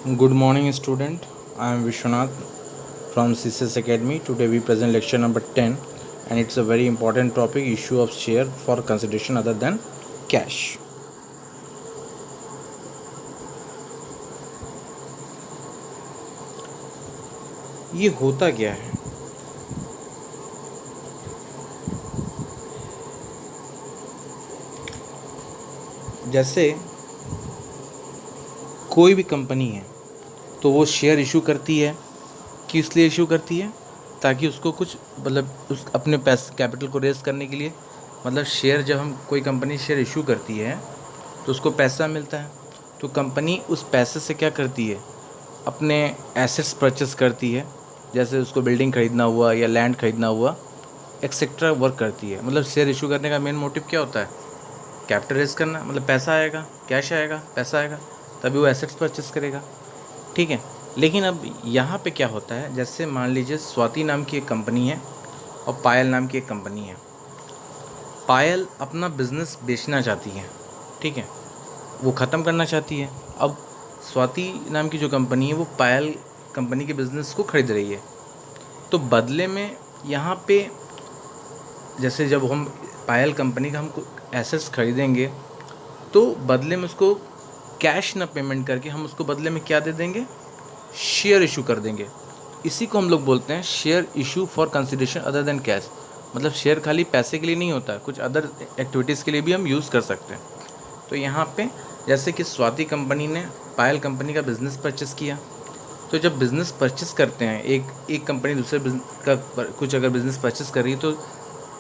Good morning, student. I am Vishwanath from CCS Academy. Today we present lecture number 10, and it's a very important topic: issue of share for consideration other than cash. ये होता क्या है? जैसे कोई भी company है तो वो शेयर इशू करती है, किस लिए इशू करती है? ताकि उसको कुछ उस अपने पैसे कैपिटल को रेज करने के लिए, शेयर जब हम कोई कंपनी शेयर इशू करती है तो उसको पैसा मिलता है। तो कंपनी उस पैसे से क्या करती है? अपने एसेट्स परचेस करती है, जैसे उसको बिल्डिंग खरीदना हुआ या लैंड खरीदना हुआ, एक्सेट्रा वर्क करती है। शेयर इशू करने का मेन मोटिव क्या होता है? कैपिटल रेज करना, पैसा आएगा, कैश आएगा, पैसा आएगा, तभी वो एसेट्स परचेस करेगा। ठीक है। लेकिन अब यहाँ पे क्या होता है, जैसे मान लीजिए स्वाति नाम की एक कंपनी है और पायल नाम की एक कंपनी है। पायल अपना बिजनेस बेचना चाहती है, ठीक है, वो ख़त्म करना चाहती है। अब स्वाति नाम की जो कंपनी है वो पायल कंपनी के बिज़नेस को खरीद रही है। तो बदले में यहाँ पे जैसे जब हम पायल कंपनी का हम एसेट्स खरीदेंगे तो बदले में उसको कैश ना पेमेंट करके हम उसको बदले में क्या दे देंगे? शेयर इशू कर देंगे। इसी को हम लोग बोलते हैं share issue for consideration other than cash. Share खाली पैसे के लिए नहीं होता, कुछ अदर एक्टिविटीज़ के लिए भी हम यूज़ कर सकते हैं। तो यहाँ पे जैसे कि स्वाति कंपनी ने पायल कंपनी का बिज़नेस परचेस किया, तो जब बिज़नेस परचेस करते हैं, एक कंपनी दूसरे का कुछ अगर बिज़नेस परचेस कर रही है तो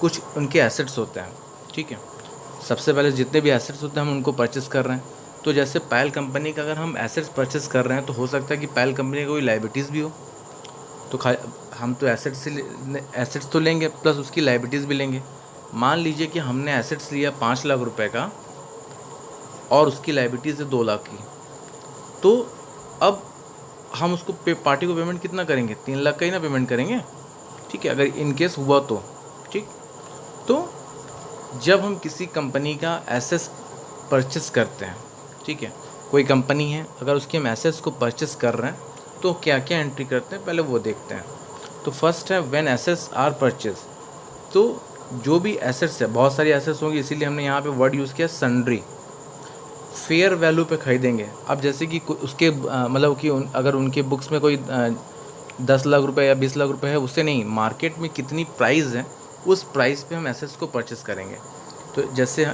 कुछ उनके एसेट्स होते हैं, ठीक है। सबसे पहले जितने भी एसेट्स होते हैं हम उनको परचेस कर रहे हैं। तो जैसे पायल कंपनी का अगर हम एसेट्स परचेस कर रहे हैं तो हो सकता है कि पायल कंपनी का कोई लायबिलिटीज़ भी हो, तो हम तो एसेट्स तो लेंगे प्लस उसकी लायबिलिटीज़ भी लेंगे। मान लीजिए कि हमने एसेट्स लिया 5 लाख रुपए का और उसकी लायबिलिटीज़ है 2 लाख की, तो अब हम उसको पार्टी को पेमेंट कितना करेंगे? 3 लाख का ही ना पेमेंट करेंगे, ठीक है, अगर इनकेस हुआ तो। ठीक। तो जब हम किसी कंपनी का एसेट्स परचेस करते हैं, ठीक है, कोई कंपनी है, अगर उसके हम एसेट्स को परचेस कर रहे हैं तो क्या क्या एंट्री करते हैं पहले वो देखते हैं। तो फर्स्ट है व्हेन एसेट्स आर परचेस। तो जो भी एसेट्स है, बहुत सारी एसेट्स होंगी, इसीलिए हमने यहाँ पे वर्ड यूज़ किया सन्ड्री। फेयर वैल्यू पे खरीदेंगे। अब जैसे कि उसके अगर उनके बुक्स में कोई 10 लाख रुपए या 20 लाख रुपए है, उससे नहीं, मार्केट में कितनी प्राइस है उस प्राइस पे हम एसेट्स को परचेस करेंगे। तो जैसे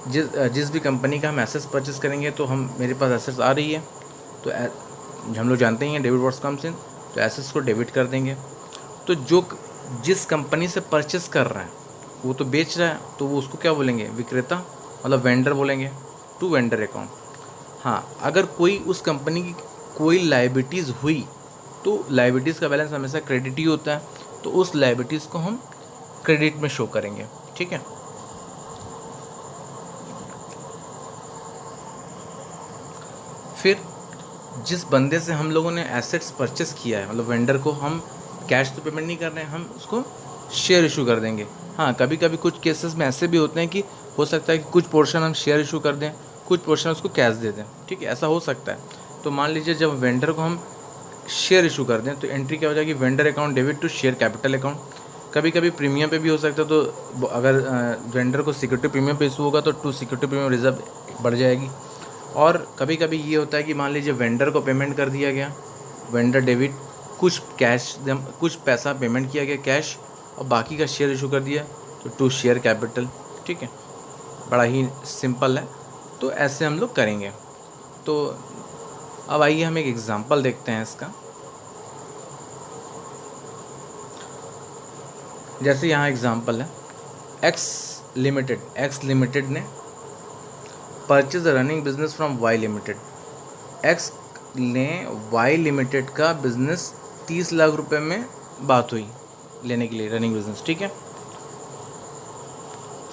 जिस भी कंपनी का हम एसेट्स परचेस करेंगे तो मेरे पास एसेट्स आ रही है, तो हम लोग जानते ही हैं डेबिट व्हाट्स कम्स इन, तो एसेट्स को डेबिट कर देंगे। तो जिस कंपनी से परचेस कर रहे हैं वो तो बेच रहा है, तो वो उसको क्या बोलेंगे? विक्रेता, वेंडर बोलेंगे, टू वेंडर अकाउंट। हाँ, अगर कोई उस कंपनी की कोई लायबिलिटीज़ हुई तो लायबिलिटीज़ का बैलेंस हमेशा क्रेडिट ही होता है, तो उस लायबिलिटीज़ को हम क्रेडिट में शो करेंगे, ठीक है। फिर जिस बंदे से हम लोगों ने एसेट्स परचेस किया है, वेंडर को हम कैश तो पेमेंट नहीं कर रहे हैं, हम उसको शेयर इशू कर देंगे। हाँ, कभी कभी कुछ केसेस में ऐसे भी होते हैं कि हो सकता है कि कुछ पोर्शन हम शेयर इशू कर दें, कुछ पोर्शन उसको कैश दे दें, ठीक है, ऐसा हो सकता है। तो मान लीजिए जब वेंडर को हम शेयर इशू कर दें तो एंट्री क्या हो जाएगी? Vendor account debit to share capital account. कभी कभी प्रीमियम पे भी हो सकता है, तो अगर वेंडर को सिक्योरिटी प्रीमियम पे इशू होगा तो टू सिक्योरिटी प्रीमियम रिजर्व बढ़ जाएगी। और कभी कभी ये होता है कि मान लीजिए वेंडर को पेमेंट कर दिया गया, वेंडर डेबिट, कुछ कैश, कुछ पैसा पेमेंट किया गया कैश, और बाकी का शेयर इशू कर दिया, तो टू शेयर कैपिटल, ठीक है, बड़ा ही सिंपल है। तो ऐसे हम लोग करेंगे। तो अब आइए हम एक एग्जांपल देखते हैं इसका। जैसे यहाँ एग्जांपल है, एक्स लिमिटेड ने purchase running business from Y limited. X ने वाई लिमिटेड का बिजनेस 30 लाख रुपए में बात हुई लेने के लिए, रनिंग बिजनेस, ठीक है।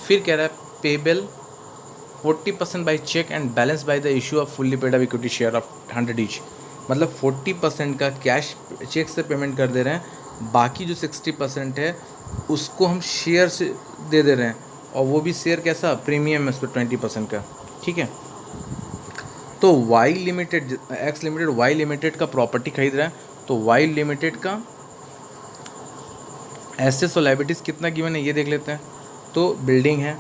फिर कह रहा है payable 40% by cheque and balance by the issue of fully paid up equity share of 100 each. 40% का कैश चेक से पेमेंट कर दे रहे हैं, बाकी जो 60% है उसको हम शेयर से दे रहे हैं, और वो भी शेयर कैसा? प्रीमियम है उस पर 20% का, ठीक है। तो Y limited, X limited Y limited का प्रॉपर्टी खरीद रहा है, तो वाई लिमिटेड का एसेट्स और लायबिलिटीज़ कितना गिवन है ये देख लेते हैं। तो बिल्डिंग है,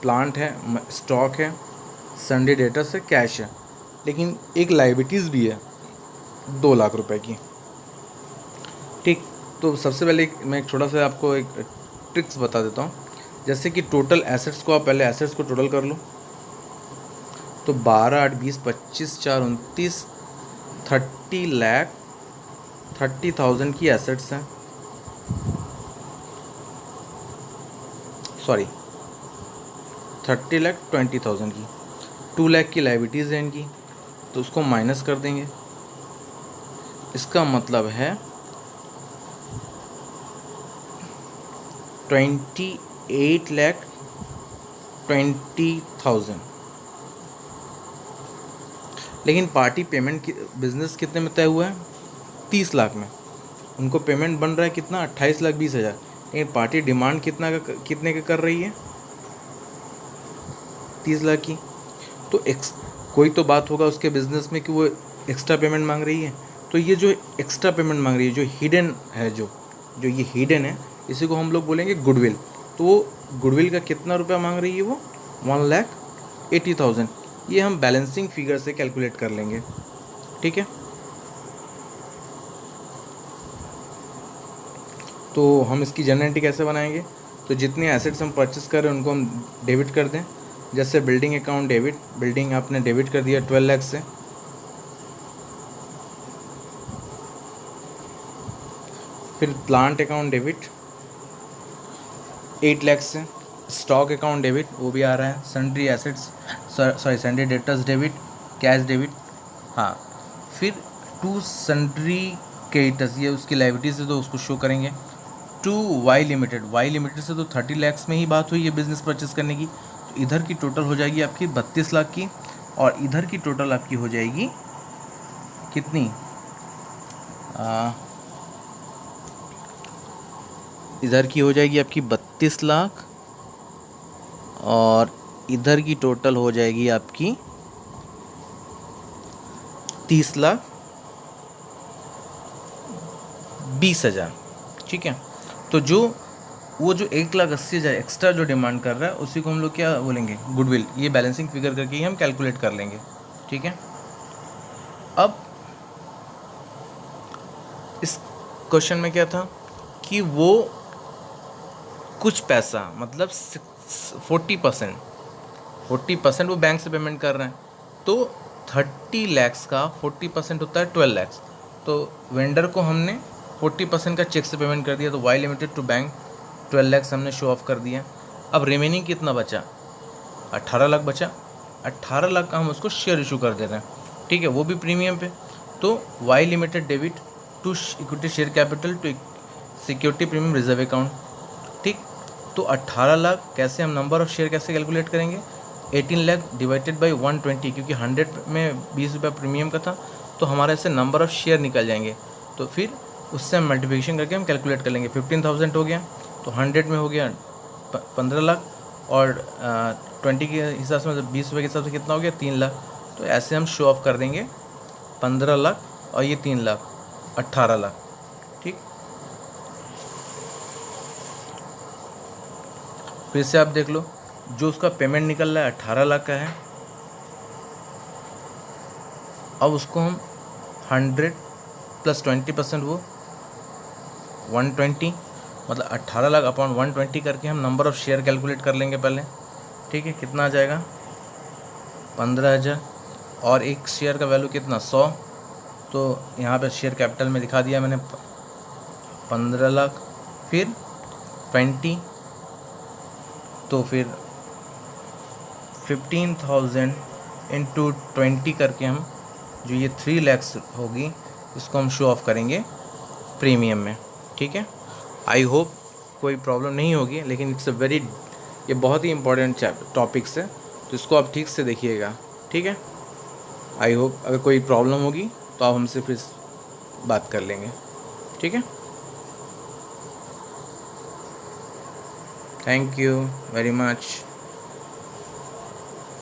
प्लांट है, स्टॉक है, सन्डे डेटर्स है, कैश है, लेकिन एक लायबिलिटीज़ भी है 2 लाख रुपए की। ठीक, तो सबसे पहले मैं एक छोटा सा आपको एक ट्रिक्स बता देता हूँ। जैसे कि टोटल एसेट्स को, आप पहले एसेट्स को टोटल कर लो, तो 12, 8, 20, 25, 4, 29, 30,30,000 की एसेट्स हैं, सॉरी 30,20,000 की, 2 लाख की लायबिलिटीज़ हैं इनकी, तो उसको माइनस कर देंगे। इसका मतलब है 28,20,000। लेकिन पार्टी पेमेंट की बिजनेस कितने में तय हुआ है? 30 लाख में। उनको पेमेंट बन रहा है कितना? 28,20,000। लेकिन पार्टी डिमांड कितने का कर रही है? 30 लाख की। तो कोई तो बात होगा उसके बिजनेस में कि वो एक्स्ट्रा पेमेंट मांग रही है। तो ये जो एक्स्ट्रा पेमेंट मांग रही है, जो हिडन है, जो ये हिडन है, इसी को हम लोग बोलेंगे गुडविल। तो वो गुडविल का कितना रुपया मांग रही है? वो 1,80,000। ये हम बैलेंसिंग फिगर से कैलकुलेट कर लेंगे। ठीक है, तो हम इसकी जर्नल एंट्री कैसे बनाएंगे? तो जितने एसेट्स हम परचेस कर रहे हैं उनको हम डेबिट कर दें। जैसे बिल्डिंग अकाउंट डेबिट, बिल्डिंग आपने डेबिट कर दिया 12 लाख से। फिर प्लांट अकाउंट डेबिट 8 लाख से। स्टॉक अकाउंट डेबिट, वो भी आ रहा है। Sundry assets, sorry sundry debtors debit, cash debit. हाँ, फिर टू सन्ड्री क्रेडिटर्स, ये उसकी लायबिलिटीज है तो उसको शो करेंगे। To Y limited, Y limited से तो 30 लाख में ही बात हुई है बिजनेस परचेस करने की। तो इधर की टोटल हो जाएगी आपकी 32 लाख की, और इधर की टोटल आपकी हो जाएगी कितनी? इधर की हो जाएगी आपकी 32 लाख, और इधर की टोटल हो जाएगी आपकी 30,20,000। ठीक है, तो वो जो 1,80,000 एक्स्ट्रा जो डिमांड कर रहा है उसी को हम लोग क्या बोलेंगे? गुडविल। ये बैलेंसिंग फिगर करके ही हम कैलकुलेट कर लेंगे। ठीक है, अब इस क्वेश्चन में क्या था कि वो कुछ पैसा, मतलब 40% वो बैंक से पेमेंट कर रहे हैं। तो 30 लैक्स का 40% होता है 12 लैक्स। तो वेंडर को हमने 40% का चेक से पेमेंट कर दिया, तो Y limited to bank 12 lakhs हमने शो ऑफ कर दिया। अब रिमेनिंग कितना बचा? 18 लाख बचा। 18 लाख का हम उसको शेयर इशू कर दे रहे हैं। ठीक है, वो भी प्रीमियम पे। तो Y limited debit to equity share capital to security premium reserve account. ठीक, तो 18 लाख कैसे, हम नंबर ऑफ शेयर कैसे कैलकुलेट करेंगे? 18 लाख डिवाइडेड बाई 120, क्योंकि 100 में 20 रुपये प्रीमियम का था, तो हमारे से नंबर ऑफ शेयर निकल जाएंगे। तो फिर उससे हम मल्टीप्लिकेशन करके हम कैलकुलेट कर लेंगे। 15,000 हो गया, तो 100 में हो गया 15 लाख, और 20 के हिसाब से, मतलब 20 रुपये के हिसाब से कितना हो गया? 3 लाख। तो ऐसे हम शो ऑफ कर देंगे 15 लाख और ये 3 लाख, 18 लाख। ठीक, फिर से आप देख लो, जो उसका पेमेंट निकल रहा है 18 लाख का है। अब उसको हम 100 + 20%, वो 120, मतलब 18 लाख अपॉन 120 करके हम नंबर ऑफ़ शेयर कैलकुलेट कर लेंगे पहले। ठीक है, कितना आ जाएगा? 15,000, और एक शेयर का वैल्यू कितना? 100। तो यहाँ पे शेयर कैपिटल में दिखा दिया मैंने 15 लाख, फिर 20, तो फिर 15,000 इंटू 20 करके हम जो ये 3 लैक्स होगी, इसको हम शो ऑफ करेंगे प्रीमियम में। ठीक है, आई होप कोई प्रॉब्लम नहीं होगी, लेकिन इट्स ये बहुत ही इंपॉर्टेंट टॉपिक्स है, तो इसको आप ठीक से देखिएगा। ठीक है, आई होप अगर कोई प्रॉब्लम होगी तो आप हमसे फिर बात कर लेंगे। ठीक है, थैंक यू वेरी मच।